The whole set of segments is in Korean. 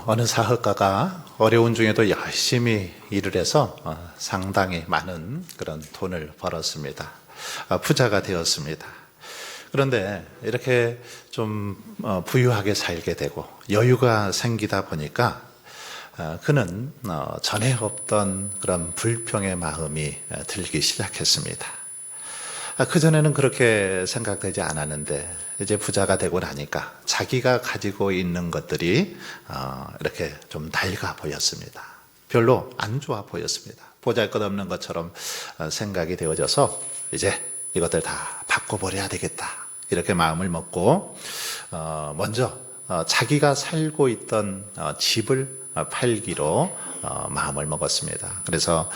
어느 사업가가 어려운 중에도 열심히 일을 해서 상당히 많은 그런 돈을 벌었습니다. 부자가 되었습니다. 그런데 이렇게 좀 부유하게 살게 되고 여유가 생기다 보니까 그는 전에 없던 그런 불평의 마음이 들기 시작했습니다. 그전에는 그렇게 생각되지 않았는데 이제 부자가 되고 나니까 자기가 가지고 있는 것들이 이렇게 좀 낡아 보였습니다. 별로 안 좋아 보였습니다. 보잘것없는 것처럼 생각이 되어져서 이제 이것들 다 바꿔버려야 되겠다 이렇게 마음을 먹고 먼저 자기가 살고 있던 집을 팔기로 마음을 먹었습니다. 그래서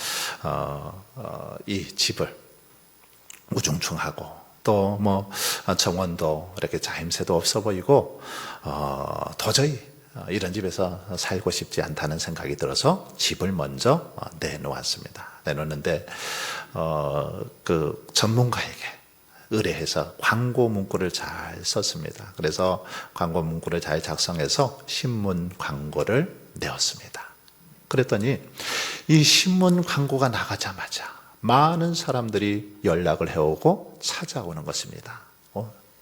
이 집을 우중충하고 또 뭐 정원도 이렇게 자임새도 없어 보이고 도저히 이런 집에서 살고 싶지 않다는 생각이 들어서 집을 먼저 내놓았습니다. 내놓는데 그 전문가에게 의뢰해서 광고 문구를 잘 썼습니다. 그래서 광고 문구를 잘 작성해서 신문 광고를 내었습니다. 그랬더니 이 신문 광고가 나가자마자 많은 사람들이 연락을 해오고 찾아오는 것입니다.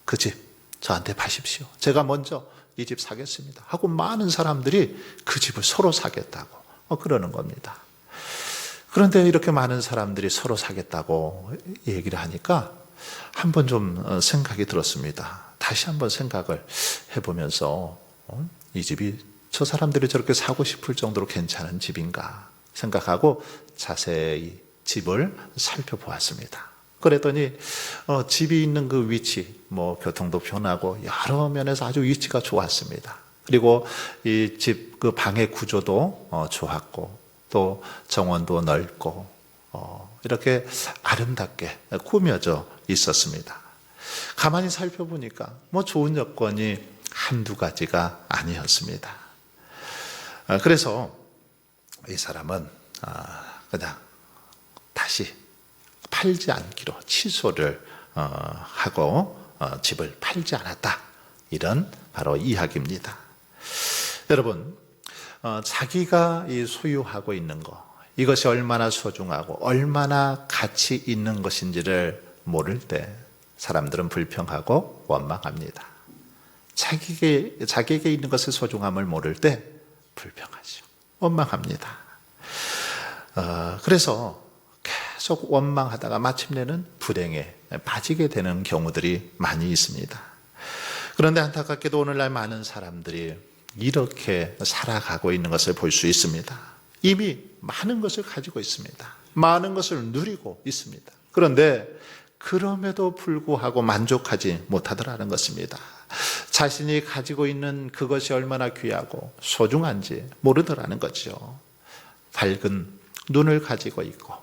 그 집 저한테 파십시오. 제가 먼저 이 집 사겠습니다. 하고 많은 사람들이 그 집을 서로 사겠다고 그러는 겁니다. 그런데 이렇게 많은 사람들이 서로 사겠다고 얘기를 하니까 한번 좀 생각이 들었습니다. 다시 한번 생각을 해보면서 이 집이 저 사람들이 저렇게 사고 싶을 정도로 괜찮은 집인가 생각하고 자세히 집을 살펴보았습니다. 그랬더니 집이 있는 그 위치, 뭐 교통도 편하고 여러 면에서 아주 위치가 좋았습니다. 그리고 이 집 그 방의 구조도 좋았고 또 정원도 넓고 이렇게 아름답게 꾸며져 있었습니다. 가만히 살펴보니까 뭐 좋은 여건이 한두 가지가 아니었습니다. 그래서 이 사람은 그냥 다시 팔지 않기로 취소를 하고 집을 팔지 않았다. 이런 바로 이야기입니다. 여러분, 자기가 이 소유하고 있는 것, 이것이 얼마나 소중하고 얼마나 가치 있는 것인지를 모를 때 사람들은 불평하고 원망합니다. 자기에게 있는 것의 소중함을 모를 때 불평하죠. 원망합니다. 그래서 계속 원망하다가 마침내는 불행에 빠지게 되는 경우들이 많이 있습니다. 그런데 안타깝게도 오늘날 많은 사람들이 이렇게 살아가고 있는 것을 볼 수 있습니다. 이미 많은 것을 가지고 있습니다. 많은 것을 누리고 있습니다. 그런데 그럼에도 불구하고 만족하지 못하더라는 것입니다. 자신이 가지고 있는 그것이 얼마나 귀하고 소중한지 모르더라는 거죠. 밝은 눈을 가지고 있고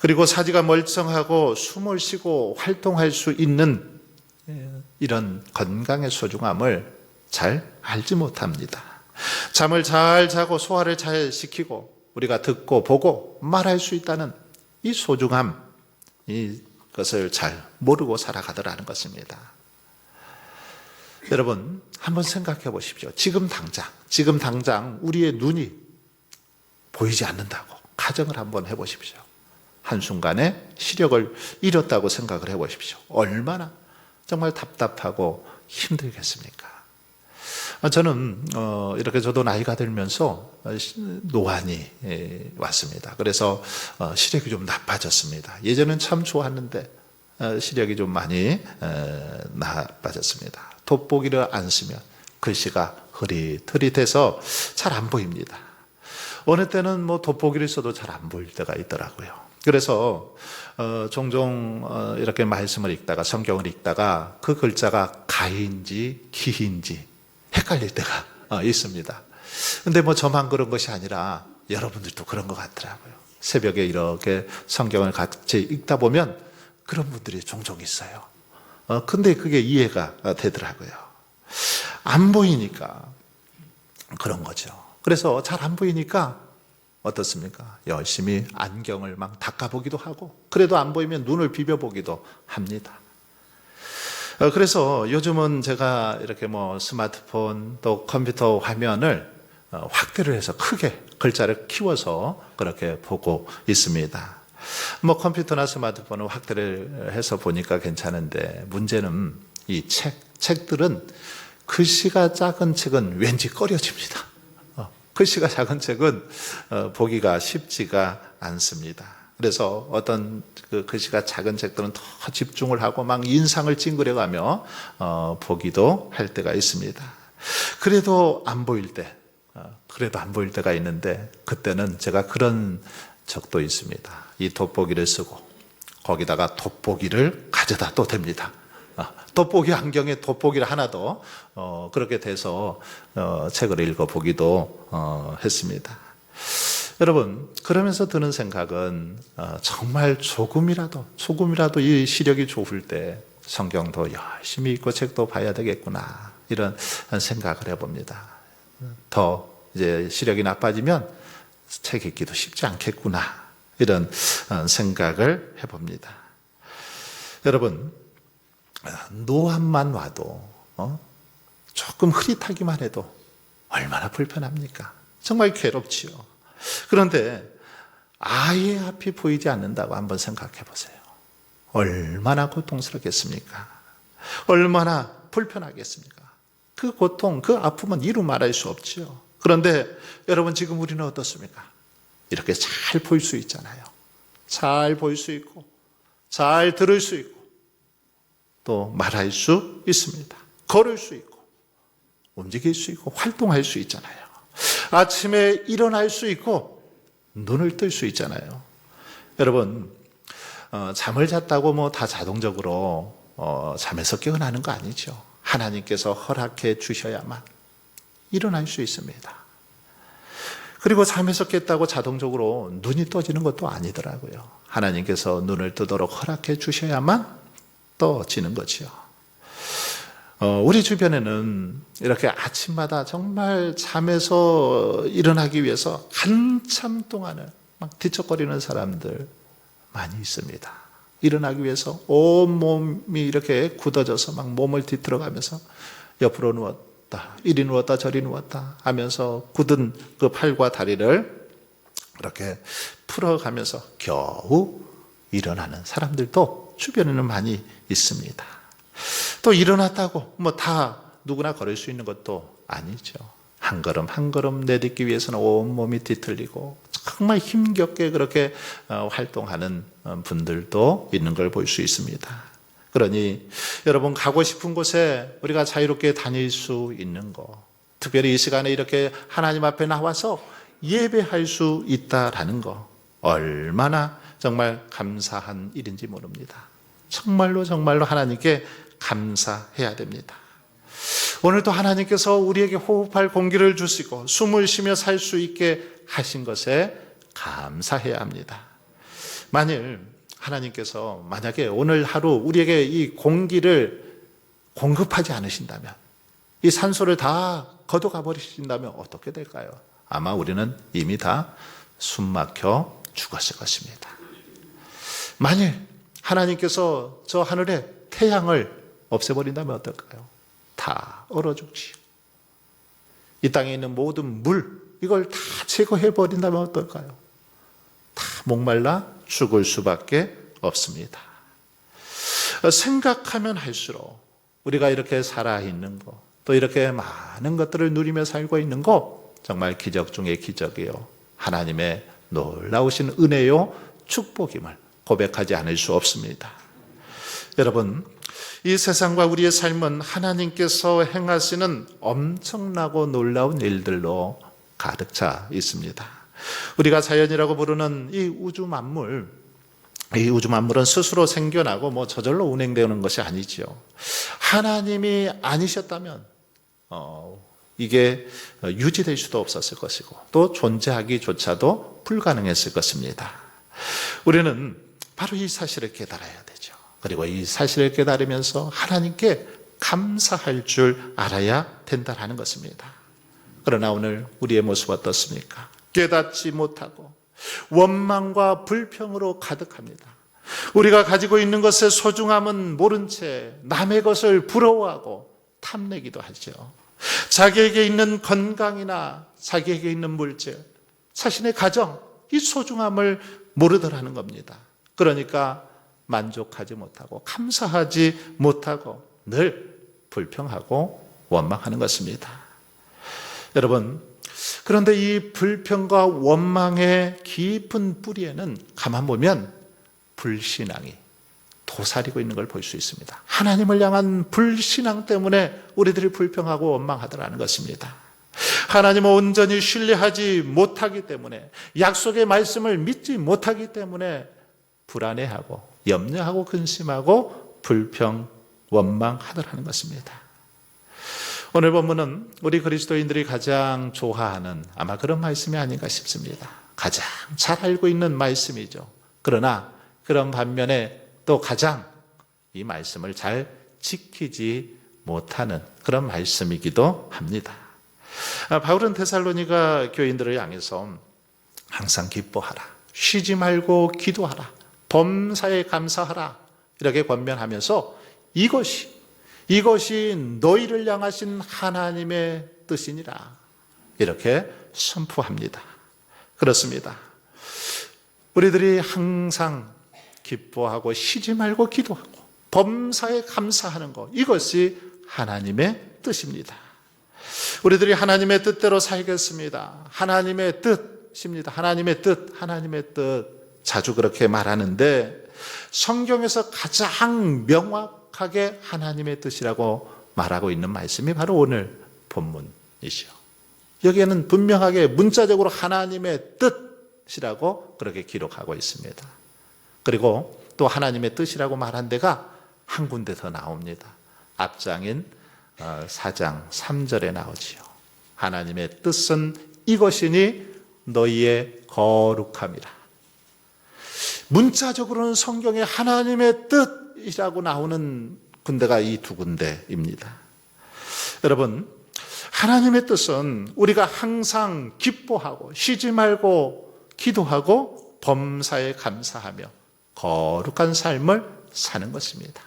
그리고 사지가 멀쩡하고 숨을 쉬고 활동할 수 있는 이런 건강의 소중함을 잘 알지 못합니다. 잠을 잘 자고 소화를 잘 시키고 우리가 듣고 보고 말할 수 있다는 이 소중함, 이것을 잘 모르고 살아가더라는 것입니다. 여러분 한번 생각해 보십시오. 지금 당장 우리의 눈이 보이지 않는다고 가정을 한번 해보십시오. 한순간에 시력을 잃었다고 생각을 해보십시오. 얼마나 정말 답답하고 힘들겠습니까? 저는 이렇게 저도 나이가 들면서 노안이 왔습니다. 그래서 시력이 좀 나빠졌습니다. 예전엔 참 좋았는데 시력이 좀 많이 나빠졌습니다. 돋보기를 안 쓰면 글씨가 흐릿흐릿해서 잘 안 보입니다. 어느 때는 뭐 돋보기를 써도 잘 안 보일 때가 있더라고요. 그래서 종종 이렇게 말씀을 읽다가 성경을 읽다가 그 글자가 가인지 기인지 헷갈릴 때가 있습니다. 근데 뭐 저만 그런 것이 아니라 여러분들도 그런 것 같더라고요. 새벽에 이렇게 성경을 같이 읽다 보면 그런 분들이 종종 있어요. 근데 그게 이해가 되더라고요. 안 보이니까 그런 거죠. 그래서 잘 안 보이니까 어떻습니까? 열심히 안경을 막 닦아보기도 하고 그래도 안 보이면 눈을 비벼보기도 합니다. 그래서 요즘은 제가 이렇게 뭐 스마트폰 또 컴퓨터 화면을 확대를 해서 크게 글자를 키워서 그렇게 보고 있습니다. 뭐 컴퓨터나 스마트폰을 확대를 해서 보니까 괜찮은데 문제는 이 책들은 글씨가 작은 책은 왠지 꺼려집니다. 글씨가 작은 책은 보기가 쉽지가 않습니다. 그래서 어떤 그 글씨가 작은 책들은 더 집중을 하고 막 인상을 찡그려가며 보기도 할 때가 있습니다. 그래도 안 보일 때가 있는데 그때는 제가 그런 적도 있습니다. 이 돋보기를 쓰고 거기다가 돋보기를 가져다 또 댑니다. 돋보기 안경에 돋보기를 하나 더 그렇게 돼서 책을 읽어보기도 했습니다. 여러분, 그러면서 드는 생각은 정말 조금이라도 이 시력이 좋을 때 성경도 열심히 읽고 책도 봐야 되겠구나 이런 생각을 해봅니다. 더 이제 시력이 나빠지면 책 읽기도 쉽지 않겠구나 이런 생각을 해봅니다. 여러분, 노안만 와도 조금 흐릿하기만 해도 얼마나 불편합니까? 정말 괴롭지요. 그런데 아예 앞이 보이지 않는다고 한번 생각해 보세요. 얼마나 고통스럽겠습니까? 얼마나 불편하겠습니까? 그 고통, 그 아픔은 이루 말할 수 없지요. 그런데 여러분, 지금 우리는 어떻습니까? 이렇게 잘 볼 수 있잖아요. 잘 볼 수 있고 잘 들을 수 있고 또 말할 수 있습니다. 걸을 수 있고 움직일 수 있고 활동할 수 있잖아요. 아침에 일어날 수 있고 눈을 뜰 수 있잖아요. 여러분, 잠을 잤다고 뭐 다 자동적으로 잠에서 깨어나는 거 아니죠. 하나님께서 허락해 주셔야만 일어날 수 있습니다. 그리고 잠에서 깼다고 자동적으로 눈이 떠지는 것도 아니더라고요. 하나님께서 눈을 뜨도록 허락해 주셔야만 떠지는 거지요. 우리 주변에는 이렇게 아침마다 정말 잠에서 일어나기 위해서 한참 동안을 막 뒤척거리는 사람들 많이 있습니다. 일어나기 위해서 온몸이 이렇게 굳어져서 막 몸을 뒤틀어가면서 옆으로 누웠다, 이리 누웠다, 저리 누웠다 하면서 굳은 그 팔과 다리를 이렇게 풀어가면서 겨우 일어나는 사람들도 주변에는 많이 있습니다. 또 일어났다고 뭐 다 누구나 걸을 수 있는 것도 아니죠. 한 걸음 한 걸음 내딛기 위해서는 온몸이 뒤틀리고 정말 힘겹게 그렇게 활동하는 분들도 있는 걸 볼 수 있습니다. 그러니 여러분, 가고 싶은 곳에 우리가 자유롭게 다닐 수 있는 거, 특별히 이 시간에 이렇게 하나님 앞에 나와서 예배할 수 있다라는 거 얼마나 정말 감사한 일인지 모릅니다. 정말로 하나님께 감사해야 됩니다. 오늘도 하나님께서 우리에게 호흡할 공기를 주시고 숨을 쉬며 살 수 있게 하신 것에 감사해야 합니다. 만약에 오늘 하루 우리에게 이 공기를 공급하지 않으신다면, 이 산소를 다 걷어가 버리신다면 어떻게 될까요? 아마 우리는 이미 다 숨막혀 죽었을 것입니다. 만일 하나님께서 저 하늘에 태양을 없애버린다면 어떨까요? 다 얼어 죽지요. 이 땅에 있는 모든 물, 이걸 다 제거해버린다면 어떨까요? 다 목말라 죽을 수밖에 없습니다. 생각하면 할수록 우리가 이렇게 살아있는 거, 또 이렇게 많은 것들을 누리며 살고 있는 거 정말 기적 중의 기적이요, 하나님의 놀라우신 은혜요 축복임을 고백하지 않을 수 없습니다. 여러분, 이 세상과 우리의 삶은 하나님께서 행하시는 엄청나고 놀라운 일들로 가득 차 있습니다. 우리가 자연이라고 부르는 이 우주 만물은 스스로 생겨나고 뭐 저절로 운행되는 것이 아니죠. 하나님이 아니셨다면 이게 유지될 수도 없었을 것이고 또 존재하기조차도 불가능했을 것입니다. 우리는 바로 이 사실을 깨달아야 되죠. 그리고 이 사실을 깨달으면서 하나님께 감사할 줄 알아야 된다는 것입니다. 그러나 오늘 우리의 모습 어떻습니까? 깨닫지 못하고 원망과 불평으로 가득합니다. 우리가 가지고 있는 것의 소중함은 모른 채 남의 것을 부러워하고 탐내기도 하죠. 자기에게 있는 건강이나 자기에게 있는 물질, 자신의 가정, 이 소중함을 모르더라는 겁니다. 그러니까 만족하지 못하고 감사하지 못하고 늘 불평하고 원망하는 것입니다. 여러분, 그런데 이 불평과 원망의 깊은 뿌리에는 가만 보면 불신앙이 도사리고 있는 걸 볼 수 있습니다. 하나님을 향한 불신앙 때문에 우리들이 불평하고 원망하더라는 것입니다. 하나님을 온전히 신뢰하지 못하기 때문에, 약속의 말씀을 믿지 못하기 때문에 불안해하고 염려하고 근심하고 불평, 원망하더라는 것입니다. 오늘 본문은 우리 그리스도인들이 가장 좋아하는 아마 그런 말씀이 아닌가 싶습니다. 가장 잘 알고 있는 말씀이죠. 그러나 그런 반면에 또 가장 이 말씀을 잘 지키지 못하는 그런 말씀이기도 합니다. 바울은 데살로니가 교인들을 향해서 항상 기뻐하라, 쉬지 말고 기도하라, 범사에 감사하라 이렇게 권면하면서 이것이 너희를 향하신 하나님의 뜻이니라 이렇게 선포합니다. 그렇습니다. 우리들이 항상 기뻐하고 쉬지 말고 기도하고 범사에 감사하는 것, 이것이 하나님의 뜻입니다. 우리들이 하나님의 뜻대로 살겠습니다. 하나님의 뜻입니다. 하나님의 뜻 자주 그렇게 말하는데 성경에서 가장 명확하게 하나님의 뜻이라고 말하고 있는 말씀이 바로 오늘 본문이죠. 여기에는 분명하게 문자적으로 하나님의 뜻이라고 그렇게 기록하고 있습니다. 그리고 또 하나님의 뜻이라고 말한 데가 한 군데 더 나옵니다. 앞장인 4장 3절에 나오지요. 하나님의 뜻은 이것이니 너희의 거룩함이라. 문자적으로는 성경에 하나님의 뜻이라고 나오는 군데가 이 두 군데입니다. 여러분, 하나님의 뜻은 우리가 항상 기뻐하고 쉬지 말고 기도하고 범사에 감사하며 거룩한 삶을 사는 것입니다.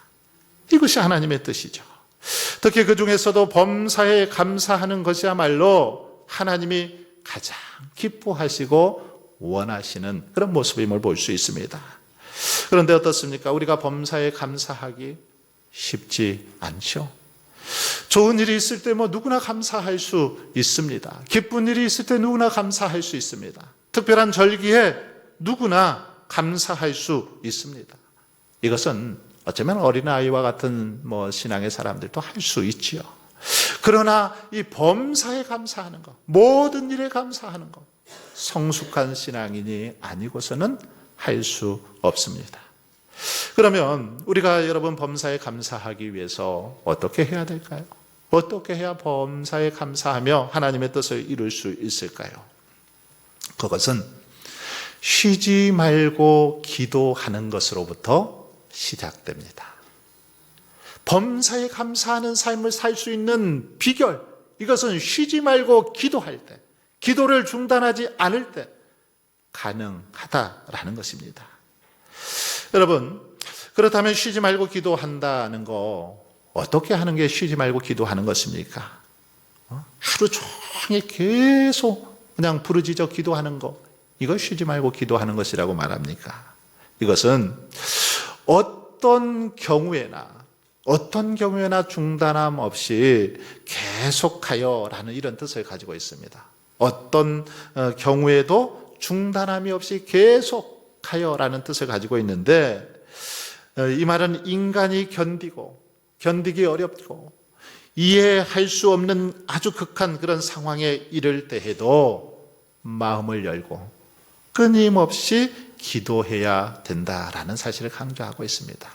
이것이 하나님의 뜻이죠. 특히 그 중에서도 범사에 감사하는 것이야말로 하나님이 가장 기뻐하시고 원하시는 그런 모습임을 볼 수 있습니다. 그런데 어떻습니까? 우리가 범사에 감사하기 쉽지 않죠. 좋은 일이 있을 때 누구나 감사할 수 있습니다. 기쁜 일이 있을 때 누구나 감사할 수 있습니다. 특별한 절기에 누구나 감사할 수 있습니다. 이것은 어쩌면 어린아이와 같은 신앙의 사람들도 할 수 있지요. 그러나 이 범사에 감사하는 것, 모든 일에 감사하는 것, 성숙한 신앙인이 아니고서는 할 수 없습니다. 그러면 우리가 여러분 범사에 감사하기 위해서 어떻게 해야 될까요? 어떻게 해야 범사에 감사하며 하나님의 뜻을 이룰 수 있을까요? 그것은 쉬지 말고 기도하는 것으로부터 시작됩니다. 범사에 감사하는 삶을 살 수 있는 비결, 이것은 쉬지 말고 기도할 때, 기도를 중단하지 않을 때 가능하다라는 것입니다. 여러분, 그렇다면 쉬지 말고 기도한다는 거 어떻게 하는 게 쉬지 말고 기도하는 것입니까? 하루 종일 계속 그냥 부르짖어 기도하는 거, 이걸 쉬지 말고 기도하는 것이라고 말합니까? 이것은 어떤 경우에나 중단함 없이 계속하여라는 이런 뜻을 가지고 있습니다. 어떤 경우에도 중단함이 없이 계속하여라는 뜻을 가지고 있는데, 이 말은 인간이 견디기 어렵고 이해할 수 없는 아주 극한 그런 상황에 이를 때에도 마음을 열고 끊임없이 기도해야 된다라는 사실을 강조하고 있습니다.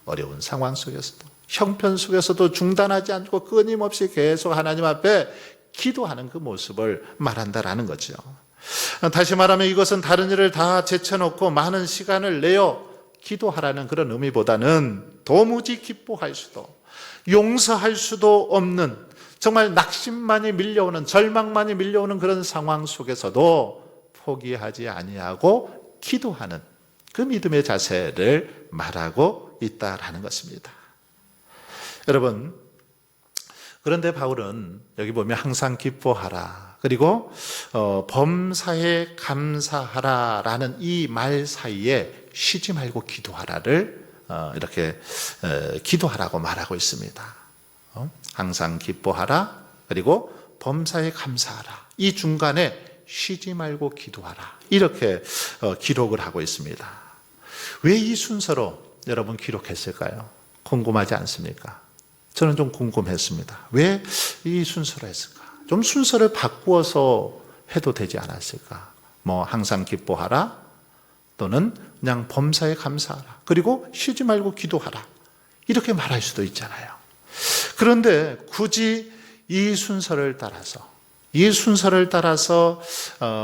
어려운 상황 속에서도, 형편 속에서도 중단하지 않고 끊임없이 계속 하나님 앞에 기도하는 그 모습을 말한다라는 거죠. 다시 말하면 이것은 다른 일을 다 제쳐놓고 많은 시간을 내어 기도하라는 그런 의미보다는 도무지 기뻐할 수도, 용서할 수도 없는, 정말 낙심만이 밀려오는, 절망만이 밀려오는 그런 상황 속에서도 포기하지 아니하고 기도하는 그 믿음의 자세를 말하고 있다라는 것입니다. 여러분, 그런데 바울은 여기 보면 항상 기뻐하라, 그리고 범사에 감사하라라는 이 말 사이에 쉬지 말고 기도하라를 이렇게 기도하라고 말하고 있습니다. 항상 기뻐하라, 그리고 범사에 감사하라. 이 중간에 쉬지 말고 기도하라, 이렇게 기록을 하고 있습니다. 왜 이 순서로 여러분 기록했을까요? 궁금하지 않습니까? 저는 좀 궁금했습니다. 왜 이 순서로 했을까? 좀 순서를 바꾸어서 해도 되지 않았을까? 항상 기뻐하라, 또는 그냥 범사에 감사하라, 그리고 쉬지 말고 기도하라, 이렇게 말할 수도 있잖아요. 그런데 굳이 이 순서를 따라서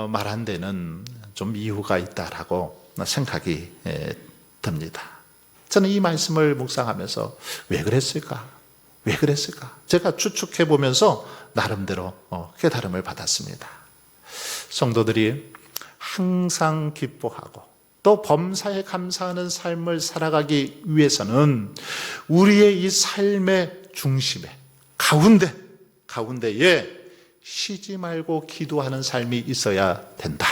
말한 데는 좀 이유가 있다라고 생각이 듭니다. 저는 이 말씀을 묵상하면서 왜 그랬을까? 제가 추측해 보면서 나름대로 깨달음을 받았습니다. 성도들이 항상 기뻐하고 또 범사에 감사하는 삶을 살아가기 위해서는 우리의 이 삶의 중심에 가운데에 쉬지 말고 기도하는 삶이 있어야 된다.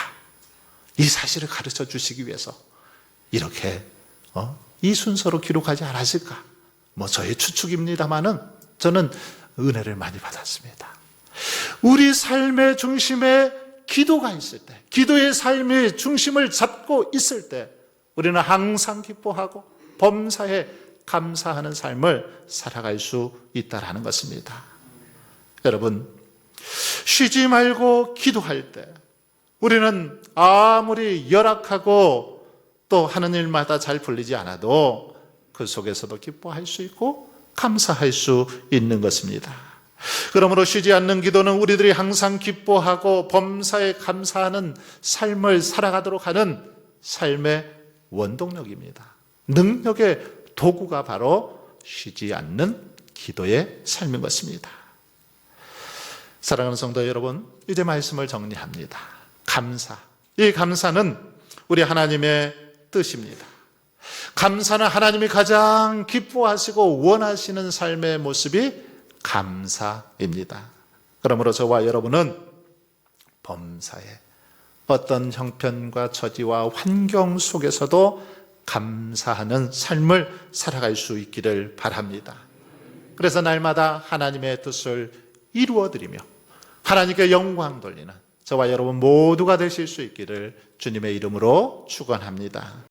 이 사실을 가르쳐 주시기 위해서 이렇게 이 순서로 기록하지 않았을까? 저의 추측입니다만은 저는 은혜를 많이 받았습니다. 우리 삶의 중심에 기도가 있을 때, 기도의 삶의 중심을 잡고 있을 때 우리는 항상 기뻐하고 범사에 감사하는 삶을 살아갈 수 있다라는 것입니다. 여러분, 쉬지 말고 기도할 때 우리는 아무리 열악하고 또 하는 일마다 잘 풀리지 않아도 그 속에서도 기뻐할 수 있고 감사할 수 있는 것입니다. 그러므로 쉬지 않는 기도는 우리들이 항상 기뻐하고 범사에 감사하는 삶을 살아가도록 하는 삶의 원동력입니다. 능력의 도구가 바로 쉬지 않는 기도의 삶인 것입니다. 사랑하는 성도 여러분, 이제 말씀을 정리합니다. 감사. 이 감사는 우리 하나님의 뜻입니다. 감사는 하나님이 가장 기뻐하시고 원하시는 삶의 모습이 감사입니다. 그러므로 저와 여러분은 범사에 어떤 형편과 처지와 환경 속에서도 감사하는 삶을 살아갈 수 있기를 바랍니다. 그래서 날마다 하나님의 뜻을 이루어드리며 하나님께 영광 돌리는 저와 여러분 모두가 되실 수 있기를 주님의 이름으로 축원합니다.